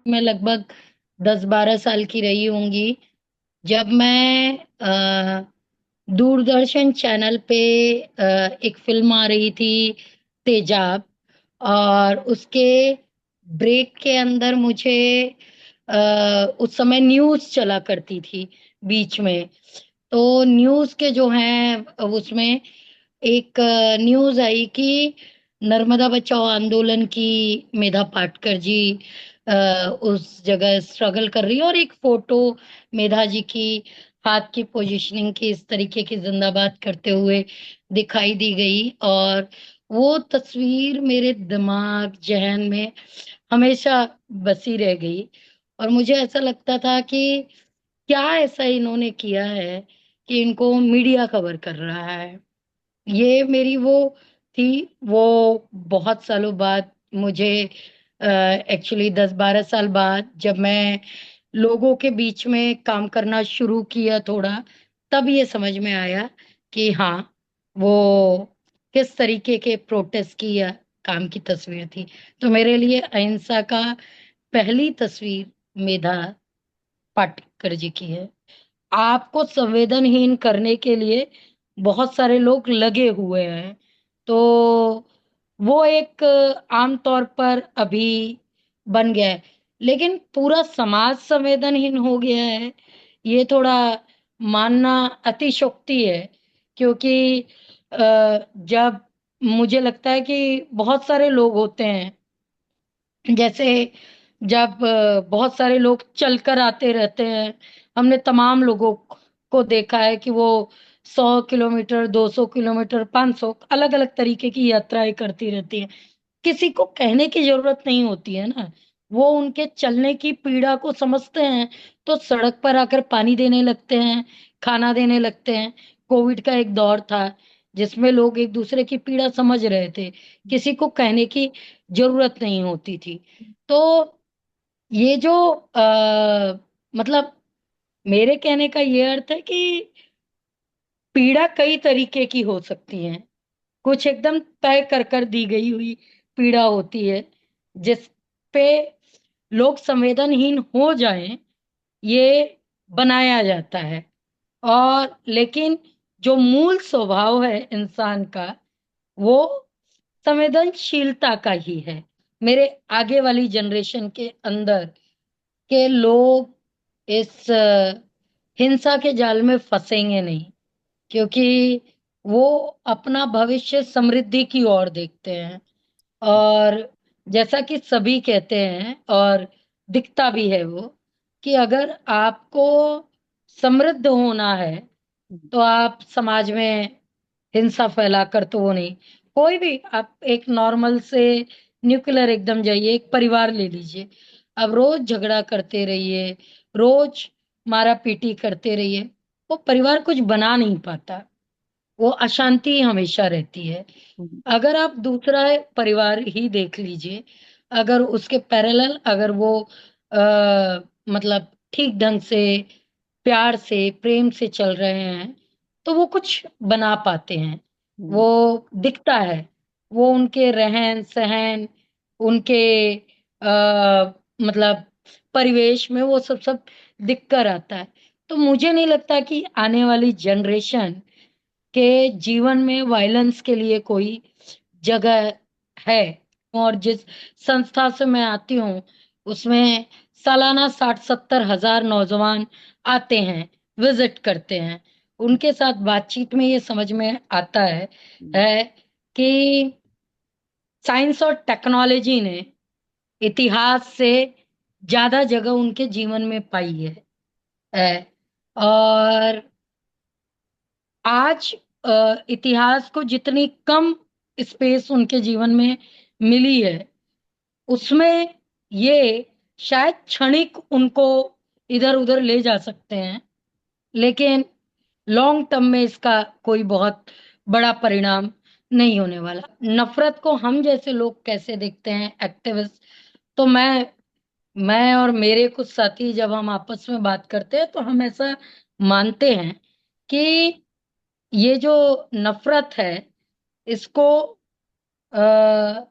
मैं लगभग 10-12 साल की रही होंगी जब मैं दूरदर्शन चैनल पे एक फिल्म आ रही थी, तेजाब। और उसके ब्रेक के अंदर मुझे उस समय न्यूज़ चला करती थी बीच में। तो न्यूज़ के जो हैं उसमें एक न्यूज़ आई कि नर्मदा बचाओ आंदोलन की मेधा पाटकर जी अ, उस जगह स्ट्रगल कर रही है, और एक फोटो मेधा जी की हाथ की पोजीशनिंग की इस तरीके की जिंदाबाद करते हुए दिखाई दी गई। और वो तस्वीर मेरे दिमाग जहन में हमेशा बसी रह गई। और मुझे ऐसा लगता था कि क्या ऐसा इन्होंने किया है कि इनको मीडिया कवर कर रहा है। ये मेरी वो थी। वो बहुत सालों बाद मुझे एक्चुअली 10-12 साल बाद जब मैं लोगों के बीच में काम करना शुरू किया थोड़ा, तब ये समझ में आया कि हाँ, वो किस तरीके के प्रोटेस्ट की या काम की तस्वीर थी। तो मेरे लिए अहिंसा का पहली तस्वीर मेधा पाटकर जी की है। आपको संवेदनहीन करने के लिए बहुत सारे लोग लगे हुए हैं। तो वो एक आमतौर पर अभी बन गया है, लेकिन पूरा समाज संवेदनहीन हो गया है, ये थोड़ा मानना अतिशयोक्ति है। क्योंकि जब मुझे लगता है कि बहुत सारे लोग होते हैं, जैसे जब बहुत सारे लोग चलकर आते रहते हैं। हमने तमाम लोगों को देखा है कि वो 100 किलोमीटर, 200 किलोमीटर, 500 अलग अलग तरीके की यात्राएं करती रहती हैं। किसी को कहने की जरूरत नहीं होती है ना, वो उनके चलने की पीड़ा को समझते हैं, तो सड़क पर आकर पानी देने लगते हैं, खाना देने लगते हैं। कोविड का एक दौर था जिसमें लोग एक दूसरे की पीड़ा समझ रहे थे, किसी को कहने की जरूरत नहीं होती थी। तो ये जो मतलब मेरे कहने का ये अर्थ है कि पीड़ा कई तरीके की हो सकती है। कुछ एकदम तय कर दी गई हुई पीड़ा होती है, जिस पे लोग संवेदनहीन हो जाएं, ये बनाया जाता है। और लेकिन जो मूल स्वभाव है इंसान का, वो संवेदनशीलता का ही है। मेरे आगे वाली जनरेशन के अंदर के लोग इस हिंसा के जाल में फंसेंगे नहीं, क्योंकि वो अपना भविष्य समृद्धि की ओर देखते हैं। और जैसा कि सभी कहते हैं, और दिखता भी है वो, कि अगर आपको समृद्ध होना है तो आप समाज में हिंसा फैलाकर तो वो नहीं। कोई भी आप एक नॉर्मल से न्यूक्लियर एकदम जाइए, एक परिवार ले लीजिए। अब रोज झगड़ा करते रहिए, रोज मारा पीटी करते रहिए, वो परिवार कुछ बना नहीं पाता, वो अशांति हमेशा रहती है। अगर आप दूसरा परिवार ही देख लीजिए, अगर उसके पैरेलल अगर वो मतलब ठीक ढंग से प्यार से प्रेम से चल रहे हैं, तो वो कुछ बना पाते हैं। वो दिखता है, वो उनके रहन सहन, उनके मतलब परिवेश में वो सब सब दिख कर आता है। तो मुझे नहीं लगता कि आने वाली जनरेशन के जीवन में वायलेंस के लिए कोई जगह है। और जिस संस्था से मैं आती हूँ, उसमें सालाना 60-70 हजार नौजवान आते हैं, विजिट करते हैं। उनके साथ बातचीत में ये समझ में आता है कि साइंस और टेक्नोलॉजी ने इतिहास से ज्यादा जगह उनके जीवन में पाई है। और आज इतिहास को जितनी कम स्पेस उनके जीवन में मिली है, उसमें ये शायद क्षणिक उनको इधर उधर ले जा सकते हैं, लेकिन लॉन्ग टर्म में इसका कोई बहुत बड़ा परिणाम नहीं होने वाला। नफरत को हम जैसे लोग कैसे देखते हैं, एक्टिविस्ट, तो मैं और मेरे कुछ साथी जब हम आपस में बात करते हैं तो हम ऐसा मानते हैं कि ये जो नफरत है, इसको आ,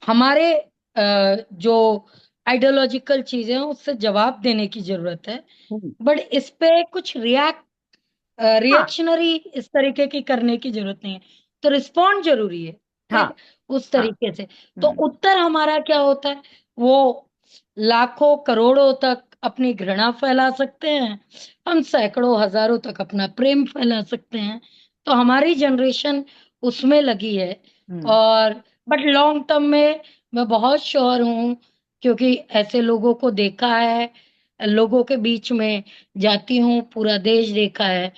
हमारे जो आइडियोलॉजिकल चीजें हैं, उससे जवाब देने की जरूरत है। हम्म, बट इस पे कुछ हाँ। रिएक्शनरी इस तरीके की करने की जरूरत नहीं है। तो रिस्पॉन्ड जरूरी है, हाँ। ठीक, उस हाँ। तरीके से। तो हम्म। उत्तर हमारा क्या होता है, वो लाखों करोड़ों तक अपनी घृणा फैला सकते हैं, हम सैकड़ों हजारों तक अपना प्रेम फैला सकते हैं। तो हमारी जनरेशन उसमें लगी है। हम्म। और बट लॉन्ग टर्म में मैं बहुत श्योर हूँ, क्योंकि ऐसे लोगों को देखा है, लोगों के बीच में जाती हूँ, पूरा देश देखा है,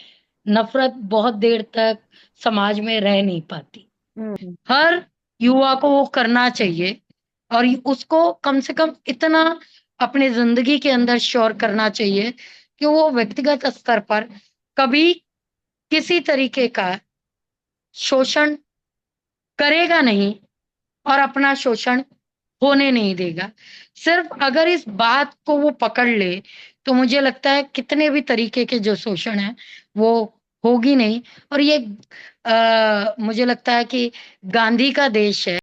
नफरत बहुत देर तक समाज में रह नहीं पाती। हम्म। हर युवा को वो करना चाहिए, और उसको कम से कम इतना अपने जिंदगी के अंदर श्योर करना चाहिए कि वो व्यक्तिगत स्तर पर कभी किसी तरीके का शोषण करेगा नहीं, और अपना शोषण होने नहीं देगा। सिर्फ अगर इस बात को वो पकड़ ले, तो मुझे लगता है कितने भी तरीके के जो शोषण है वो होगी नहीं। और ये मुझे लगता है कि गांधी का देश है।